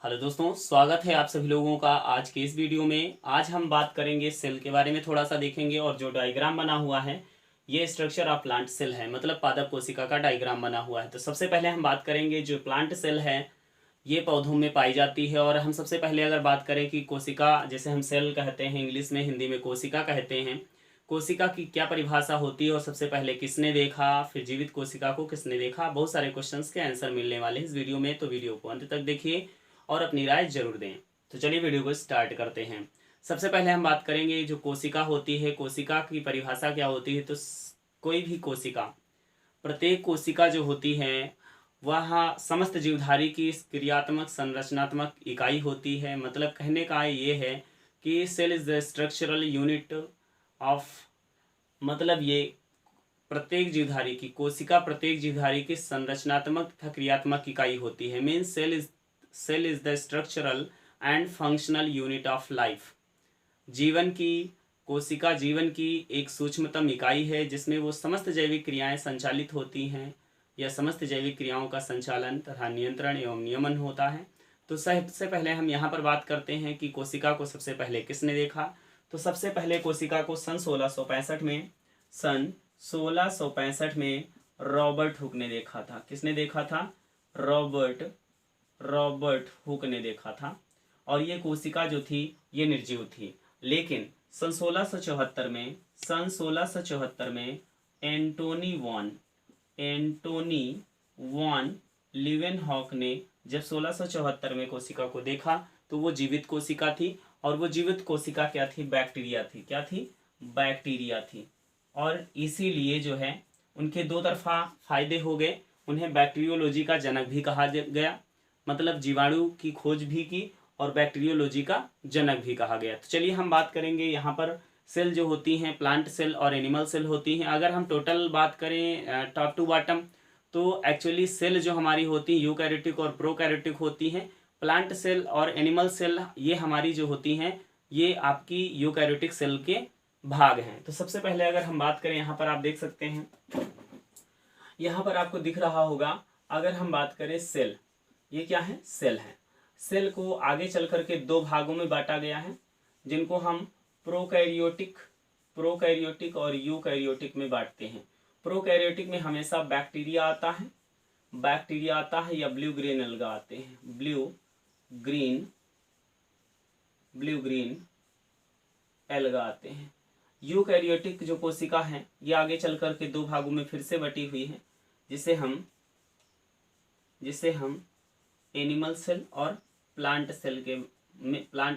Hello दोस्तों, स्वागत है आप सभी लोगों का आज के इस वीडियो में। आज हम बात करेंगे सेल के बारे में, थोड़ा सा देखेंगे। और जो डायग्राम बना हुआ है ये स्ट्रक्चर ऑफ प्लांट सेल है, मतलब पादप कोशिका का डायग्राम बना हुआ है। तो सबसे पहले हम बात करेंगे जो प्लांट सेल है ये पौधों में पाई जाती है। और हम सबसे पहले अगर बात करें कि कोशिका, जैसे हम सेल कहते हैं इंग्लिश में, हिंदी में कोशिका कहते हैं, कोशिका की क्या परिभाषा होती है और सबसे पहले किसने देखा, फिर जीवित कोशिका को किसने देखा, बहुत सारे क्वेश्चंस के आंसर मिलने वाले हैं इस वीडियो में। तो वीडियो को अंत तक देखिए और अपनी राय जरूर दें। तो चलिए वीडियो को स्टार्ट करते हैं। सबसे पहले हम बात करेंगे जो कोशिका होती है, कोशिका की परिभाषा क्या होती है। तो कोई भी कोशिका, प्रत्येक कोशिका जो होती है वह समस्त जीवधारी की क्रियात्मक संरचनात्मक इकाई होती है। मतलब कहने का ये है कि cell is the structural unit of, मतलब ये प्रत्येक जीवधारी की कोशिका प्रत्येक जीवधारी की संरचनात्मक तथा क्रियात्मक इकाई होती है। Means cell is the structural and functional unit of life. जीवन की कोशिका जीवन की एक सूक्ष्मतम इकाई है जिसमें वो समस्त जैविक क्रियाएं संचालित होती हैं या समस्त जैविक क्रियाओं का संचालन तथा नियंत्रण एवं नियमन होता है। तो सबसे पहले हम यहाँ पर बात करते हैं कि कोशिका को सबसे पहले किसने देखा। तो सबसे पहले कोशिका को सन 1665 में रॉबर्ट हुक ने देखा था। किसने देखा था? रॉबर्ट हुक ने देखा था। और ये कोशिका जो थी ये निर्जीव थी। लेकिन सन 1674 में एंटोनी वॉन लीवेनहॉक ने जब 1674 में कोशिका को देखा तो वो जीवित कोशिका थी। और वो जीवित कोशिका क्या थी? बैक्टीरिया थी। क्या थी? बैक्टीरिया थी। और इसीलिए जो है उनके दो तरफा फायदे हो गए। उन्हें बैक्टीरियोलॉजी का जनक भी कहा गया, मतलब जीवाणु की खोज भी की और बैक्टीरियोलॉजी का जनक भी कहा गया। तो चलिए हम बात करेंगे यहाँ पर सेल जो होती हैं, प्लांट सेल और एनिमल सेल होती हैं। अगर हम टोटल बात करें टॉप टू बॉटम, तो एक्चुअली सेल जो हमारी होती है यूकैरियोटिक और प्रोकैरियोटिक होती हैं। प्लांट सेल और एनिमल सेल ये हमारी जो होती हैं ये आपकी यूकैरियोटिक सेल के भाग हैं। तो सबसे पहले अगर हम बात करें, यहाँ पर आप देख सकते हैं, यहाँ पर आपको दिख रहा होगा, अगर हम बात करें सेल, ये क्या है? सेल है। सेल को आगे चल करके दो भागों में बांटा गया है जिनको हम प्रोकैरियोटिक और यूकैरियोटिक में बांटते हैं। प्रोकैरियोटिक में हमेशा बैक्टीरिया आता है या ब्लू ग्रीन अलगा आते हैं, ब्लू ग्रीन अलगा आते हैं। यूकैरियोटिक जो कोशिका है ये आगे चल करके दो भागों में फिर से बटी हुई है, जिसे हम एनिमल सेल और प्लांट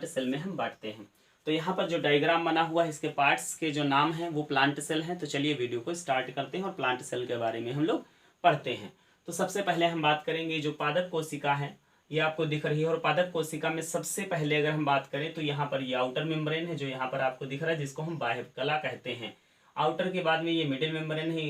सेल में हम बांटते हैं। तो यहाँ पर जो डायग्राम बना हुआ है इसके पार्ट्स के जो नाम हैं वो प्लांट सेल हैं। तो चलिए वीडियो को स्टार्ट करते हैं और प्लांट सेल के बारे में हम लोग पढ़ते हैं। तो सबसे पहले हम बात करेंगे जो पादप कोशिका है, ये आपको दिख रही है। और पादप कोशिका में सबसे पहले अगर हम बात करें तो यहाँ पर ये आउटर मेम्ब्रेन है जो यहाँ पर आपको दिख रहा है, जिसको हम बाह्य कला कहते हैं। आउटर के बाद में ये मिडिल मेम्ब्रेन है,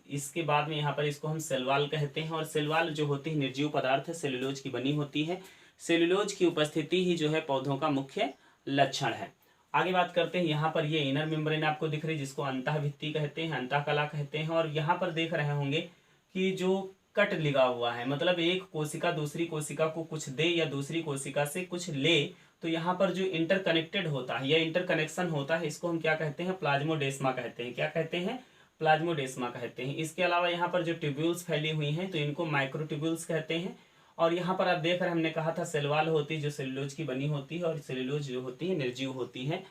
इसके बाद में यहाँ पर इसको हम सेल वॉल कहते हैं। और सेल वॉल जो होती है निर्जीव पदार्थ है, सेलुलोज की बनी होती है। सेलुलोज की उपस्थिति ही जो है पौधों का मुख्य लक्षण है। आगे बात करते हैं, यहाँ पर ये इनर मेम्ब्रेन आपको दिख रही है जिसको अंतःभित्ति कहते हैं, अंतःकला कहते हैं। और यहाँ पर देख रहे होंगे कि जो कट लिगा हुआ है, मतलब एक कोशिका दूसरी कोशिका को कुछ दे या दूसरी कोशिका से कुछ ले, तो यहाँ पर जो इंटरकनेक्टेड होता है या इंटरकनेक्शन होता है इसको हम क्या कहते हैं? प्लाज्मोडेस्मा कहते हैं। क्या कहते हैं? प्लाज्मोडेस्मा कहते हैं। इसके अलावा यहाँ पर जो ट्यूब्यूल्स फैली हुई हैं तो इनको माइक्रोट्यूब्यूल्स कहते हैं। और यहाँ पर आप देख रहे हैं, हमने कहा था सेल वॉल होती है जो सेलुलोज की बनी होती है, और सेलुलोज जो होती है निर्जीव होती है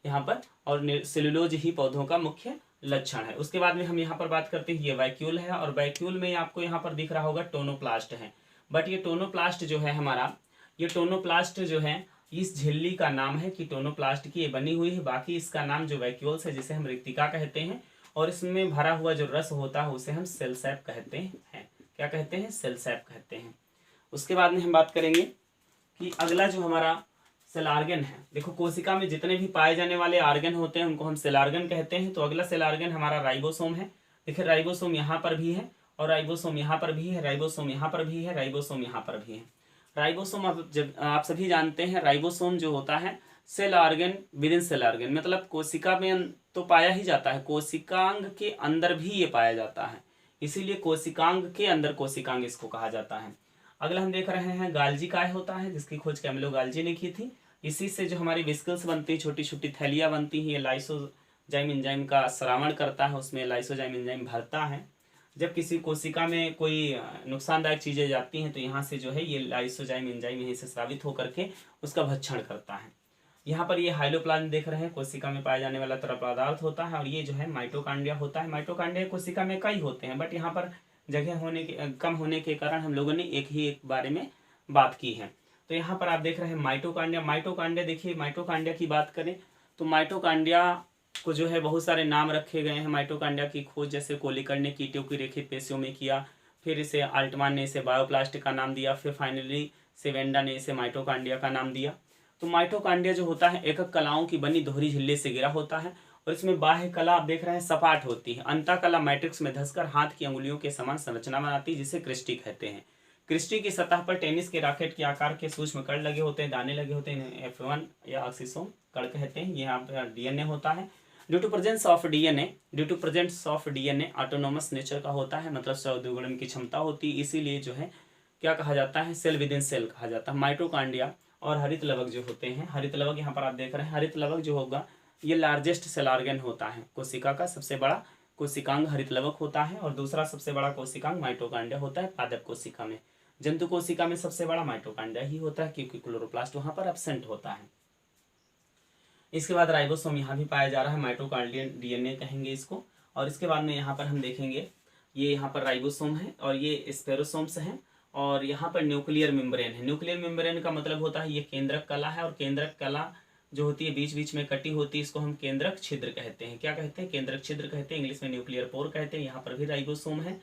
यहाँ पर, और सेलुलोज ही पौधों का मुख्य लक्षण है। उसके बाद में हम यहाँ पर बात करते हैं, ये वैक्यूल है। और वैक्यूल में आपको यहाँ पर दिख रहा होगा टोनोप्लास्ट है। बट ये टोनोप्लास्ट जो है हमारा, ये टोनोप्लास्ट जो है इस झिल्ली का नाम है कि टोनोप्लास्ट की ये बनी हुई है। बाकी इसका नाम जो वैक्यूल्स है जिसे हम रिक्तिका कहते हैं, और इसमें भरा हुआ जो रस होता है उसे हम सेल सैप कहते हैं। क्या कहते हैं? सेल सैप कहते हैं। उसके बाद में हम बात करेंगे कि अगला जो हमारा सेल आर्गन है। देखो कोशिका में जितने भी पाए जाने वाले आर्गन होते हैं उनको हम सेल आर्गन कहते हैं। तो अगला सेल आर्गन हमारा राइबोसोम है। देखिए राइबोसोम यहाँ पर भी है, और राइबोसोम यहाँ पर भी है, राइबोसोम यहाँ पर भी है, राइबोसोम यहाँ पर भी है। राइबोसोम आप सभी जानते हैं, राइबोसोम जो होता है cell organ within cell organ, मतलब कोशिका में तो पाया ही जाता है, कोशिकांग के अंदर भी ये पाया जाता है, इसीलिए कोशिकांग के अंदर कोशिकांग इसको कहा जाता है। अगला हम देख रहे हैं गाल्जी काय होता है, जिसकी खोज कैमिलो गाल्जी ने की थी। इसी से जो हमारी विस्कल्स बनती है, छोटी छोटी थैलियाँ बनती हैं, ये लाइसोजाइम एंजाइम का श्रावण करता है, उसमें लाइसोजाइम एंजाइम भरता है। जब किसी कोशिका में कोई नुकसानदायक चीज़ें जाती हैं तो यहाँ से जो है ये लाइसोजाइम एंजाइम यहीं से स्रावित होकर के उसका भक्षण करता है। यहाँ पर ये हाइलोप्लाज्म देख रहे हैं, कोशिका में पाया जाने वाला तरल पदार्थ होता है, और ये जो है माइटोकांड्रिया होता है। माइटोकांड्रिया कोशिका में कई होते हैं, बट यहाँ पर जगह होने के कम होने के कारण हम लोगों ने एक बारे में बात की है। तो यहाँ पर आप देख रहे हैं माइटोकांड्रिया। माइटोकांड्रिया देखिए, माइटोकांड्रिया की बात करें तो माइटोकांड्रिया को जो है बहुत सारे नाम रखे गए हैं। माइटोकांड्रिया की खोज जैसे कोलिकर ने कीटों की रेखित पेशियों में किया, फिर इसे अल्टमान ने इसे बायोप्लास्ट का नाम दिया, फिर फाइनली सेवेंडा ने इसे माइटोकांड्रिया का नाम दिया। तो माइटोकांड्रिया जो होता है एकक कलाओं की बनी दोहरी झिल्ली से घिरा होता है, और इसमें बाह्य कला आप देख रहे हैं सपाट होती है। अंतः कला मैट्रिक्स में धंसकर हाथ की अंगुलियों के समान संरचना बनाती है, जिसे क्रिस्टी कहते हैं। क्रिस्टी की सतह पर टेनिस के रैकेट के आकार के सूक्ष्म कण लगे होते हैं, दाने लगे होते हैं, F1 या ऑक्सीसोम कण कहते हैं। यहाँ पर डीएनए होता है। Due to presence of DNA autonomous nature का होता है, मतलब स्वद्विगुणन की क्षमता होती है, इसीलिए जो है क्या कहा जाता है, सेल विद इन सेल कहा जाता है। माइटोकांड्रिया और हरित लवक जो होते हैं, हरित लवक यहाँ पर आप देख रहे हैं, हरित लवक जो होगा ये लार्जेस्ट सेल ऑर्गन होता है। कोशिका का सबसे बड़ा कोशिकांग हरित लवक होता है, और दूसरा सबसे बड़ा कोशिकांग माइटोकांड्रिया होता है पादप कोशिका में। जंतु कोशिका में सबसे बड़ा माइटोकांड्रिया ही होता है, क्योंकि क्लोरोप्लास्ट वहां पर एब्सेंट होता है। इसके बाद राइबोसोम यहाँ भी पाया जा रहा है, माइटोकांड्रियन डीएनए कहेंगे इसको। और इसके बाद में यहाँ पर हम देखेंगे ये यहाँ पर राइबोसोम है, और ये स्पेरोसोम्स हैं, और यहाँ पर न्यूक्लियर मेम्ब्रेन है। न्यूक्लियर मेम्ब्रेन का मतलब होता है ये केंद्रक कला है, और केंद्रक कला जो होती है बीच बीच में कटी होती है, इसको हम केंद्रक छिद्र कहते हैं। क्या कहते हैं? केंद्रक छिद्र कहते हैं, इंग्लिश में न्यूक्लियर पोर कहते हैं। यहाँ पर भी राइबोसोम है।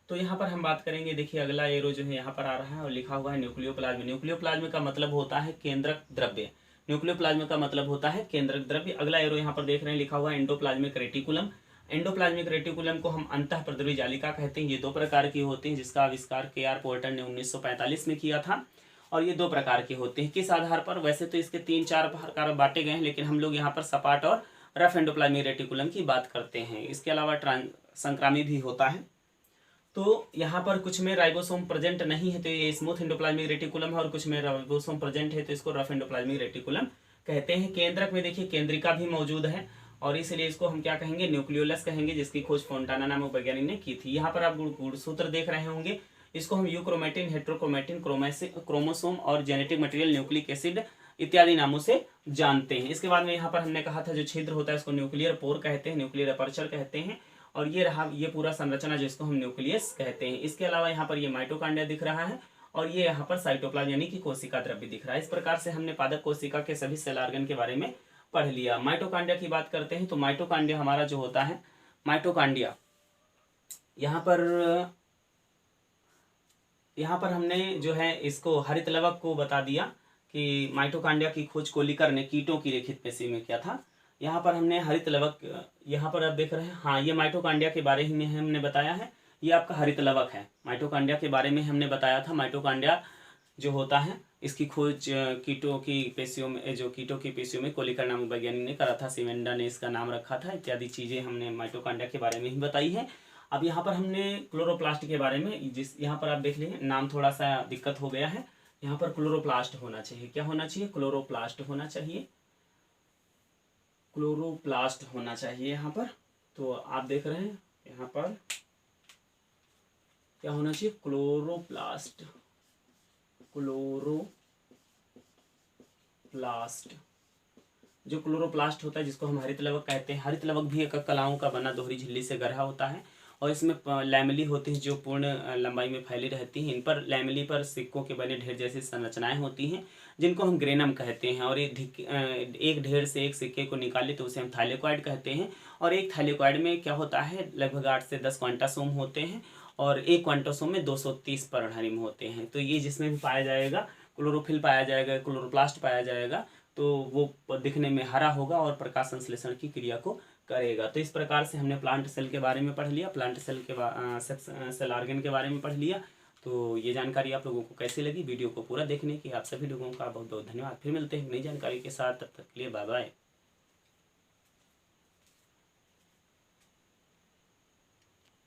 तो यहाँ पर हम बात करेंगे, देखिए अगला एरो जो है यहाँ पर आ रहा है और लिखा हुआ है न्यूक्लियोप्लाज्म। न्यूक्लियोप्लाज्म का मतलब होता है केंद्रक द्रव्य। न्यूक्लियोप्लाज्म का मतलब होता है केंद्रक द्रव्य। अगला एरो यहाँ पर देख रहे हैं लिखा हुआ है एंडोप्लाज्मिक रेटिकुलम। एंडोप्लाज्मिक रेटिकुलम को हम अंतः प्रद्रवी जालिका कहते हैं। ये दो प्रकार की होती हैं, जिसका आविष्कार के आर पोर्टर ने 1945 में किया था, और ये दो प्रकार के होते हैं। किस आधार पर? वैसे तो इसके 3-4 प्रकार बांटे गए हैं, लेकिन हम लोग यहाँ पर सपाट और रफ एंडोप्लाज्मिक रेटिकुलम की बात करते हैं। इसके अलावा संक्रामी भी होता है। तो यहाँ पर कुछ में राइबोसोम प्रेजेंट नहीं है तो ये स्मूथ एंडोप्लाज्मिक रेटिकुलम है, और कुछ में राइबोसोम प्रेजेंट है तो इसको रफ एंडोप्लाज्मिक रेटिकुलम कहते हैं। केंद्रक में देखिए केंद्रिका भी मौजूद है, और इसलिए इसको हम क्या कहेंगे? न्यूक्लियोलस कहेंगे, जिसकी खोज फोंटाना नामक वैज्ञानिक ने की थी। यहाँ पर आप गुणसूत्र देख रहे होंगे, इसको हम यूक्रोमेटिन, हेट्रोक्रोमेटिन, क्रोमोसोम और जेनेटिक मटेरियल, न्यूक्लिक एसिड इत्यादि नामों से जानते हैं। इसके बाद में यहाँ पर हमने कहा था जो छिद्र होता है इसको न्यूक्लियर पोर कहते हैं, न्यूक्लियर अपर्चर कहते हैं, और ये रहा ये पूरा संरचना जिसको हम न्यूक्लियस कहते हैं। इसके अलावा यहाँ पर ये माइटोकांड्रिया दिख रहा है, और ये यहाँ पर साइटोप्लाज्म यानी कि कोशिका द्रव्य दिख रहा है। इस प्रकार से हमने पादप कोशिका के सभी सेल ऑर्गन के बारे में पढ़ लिया। माइटोकांड्रिया की बात करते हैं तो माइटोकांड्रिया हमारा जो होता है, माइटोकांड्रिया यहाँ पर हमने जो है इसको हरित लवक को बता दिया कि माइटोकांड्रिया की खोज कोलिकर ने कीटों की रेखित पेशी में किया था। यहाँ पर हमने हरित लवक, यहाँ पर आप देख रहे हैं, हाँ ये माइटोकांड्रिया के बारे में हमने बताया है, ये आपका हरित लवक है। माइटोकांड्रिया के बारे में हमने बताया था। माइटोकांड्रिया जो होता है इसकी खोज कीटों की पेशियों में कोलिकर नामक वैज्ञानिक ने करा था, सिवेंडा ने इसका नाम रखा था, इत्यादि चीज़ें हमने माइटोकांड्रिया के बारे में ही बताई है। अब यहाँ पर हमने क्लोरोप्लास्ट के बारे में, यहाँ पर आप देख लीजिए नाम थोड़ा सा दिक्कत हो गया है। यहाँ पर क्लोरोप्लास्ट होना चाहिए, क्या होना चाहिए? क्लोरोप्लास्ट होना चाहिए, क्लोरोप्लास्ट होना चाहिए यहाँ पर। तो आप देख रहे हैं यहाँ पर क्या होना चाहिए? क्लोरोप्लास्ट। जो क्लोरोप्लास्ट होता है जिसको हम हरित लवक कहते हैं। हरित लवक भी एक कलाओं का बना दोहरी झिल्ली से गढ़ा होता है, और इसमें लैमेली होती हैं जो पूर्ण लंबाई में फैली रहती हैं। इन पर लैमेली पर सिक्कों के बने ढेर जैसी संरचनाएं होती हैं, जिनको हम ग्रेनम कहते हैं। और एक ढेर से एक सिक्के को निकाले तो उसे हम थाइलेकॉइड कहते हैं। और एक थाइलेकॉइड में क्या होता है, लगभग 8 से 10 क्वांटासोम होते हैं, और एक क्वांटासोम में 230 पर्णहरिम होते हैं। तो ये जिसमें भी पाया जाएगा, क्लोरोफिल पाया जाएगा, क्लोरोप्लास्ट पाया जाएगा, तो वो दिखने में हरा होगा और प्रकाश संश्लेषण की क्रिया को करेगा। तो इस प्रकार से हमने प्लांट सेल के बारे में पढ़ लिया, प्लांट सेल के सेल ऑर्गन के बारे में पढ़ लिया। तो ये जानकारी आप लोगों को कैसी लगी? वीडियो को पूरा देखने की आप सभी लोगों का बहुत बहुत धन्यवाद। फिर मिलते हैं नई जानकारी के साथ, तब तक के लिए बाय बाय।